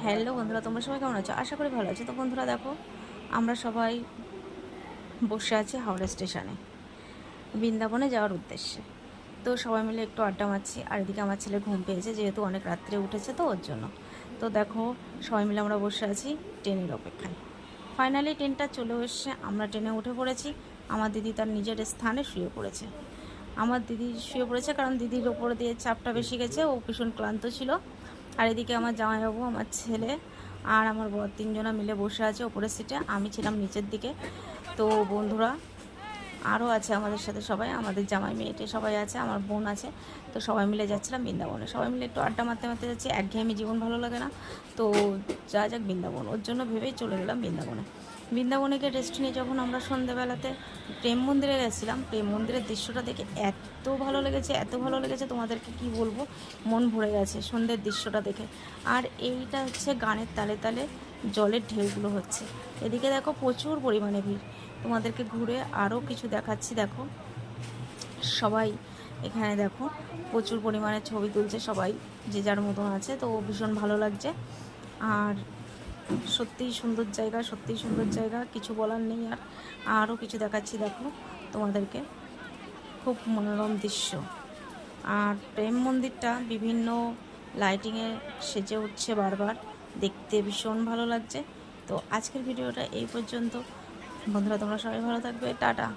Hello বন্ধুরা, তোমরা সবাই কেমন আছো? আশা করি ভালো আছো। তো বন্ধুরা দেখো, আমরা সবাই বসে আছি হাওড়া স্টেশনে বৃন্দাবনে যাওয়ার উদ্দেশ্যে। তো সবাই মিলে একটু আড্ডা মারছি, আর এদিকে আমার ছেলে ঘুম পেয়েছে, যেহেতু অনেক রাত্রে উঠেছে তো ওর জন্য। তো দেখো, সবাই মিলে আমরা বসে আছি ট্রেনের অপেক্ষায়। ফাইনালি ট্রেনটা চলে এসছে, আমরা ট্রেনে উঠে পড়েছি। আমার দিদি তার নিজের স্থানে শুয়ে পড়েছে। আমার দিদি শুয়ে পড়েছে কারণ দিদির ওপর দিয়ে চাপটা বেশি গেছে, ও ভীষণ ক্লান্ত ছিল। আর এদিকে আমার জামাইবাবু, আমার ছেলে আর আমার বর তিনজনা মিলে বসে আছে ওপরের সিটে, আমি ছিলাম নিচের দিকে। তো বন্ধুরা আরও আছে আমাদের সাথে, সবাই আমাদের জামাই মেয়েটে সবাই আছে, আমার বোন আছে। তো সবাই মিলে যাচ্ছিলাম বৃন্দাবনে, সবাই মিলে একটু আড্ডা মারতে মারতে যাচ্ছি। একঘেয়েমি জীবন ভালো লাগে না, তো যা যাক বৃন্দাবন, ওর জন্য ভেবেই চলে গেলাম বৃন্দাবনে। বৃন্দাবনে গিয়ে রেস্ট নিয়ে যখন আমরা সন্ধ্যেবেলাতে প্রেম মন্দিরে গেছিলাম, প্রেম মন্দিরের দৃশ্যটা দেখে এত ভালো লেগেছে, এত ভালো লেগেছে, তোমাদেরকে কি বলবো, মন ভরে গেছে সন্ধ্যের দৃশ্যটা দেখে। আর এইটা হচ্ছে গানের তালে তালে জলের ঢেউগুলো হচ্ছে। এদিকে দেখো প্রচুর পরিমাণে ভিড়, তোমাদেরকে ঘুরে আরও কিছু দেখাচ্ছি। দেখো সবাই এখানে দেখো প্রচুর পরিমাণে ছবি তুলছে, সবাই যে যার মতন আছে, তো ভীষণ ভালো লাগছে। আর সত্যিই সুন্দর জায়গা, সত্যিই সুন্দর জায়গা, কিছু বলার নেই। আর আরও কিছু দেখাচ্ছি দেখো তোমাদেরকে, খুব মনোরম দৃশ্য। আর প্রেম মন্দিরটা বিভিন্ন লাইটিংয়ে সেজে উঠছে বারবার, দেখতে ভীষণ ভালো লাগছে। তো আজকের ভিডিওটা এই পর্যন্ত বন্ধুরা, তোমরা সবাই ভালো থাকবে, টাটা।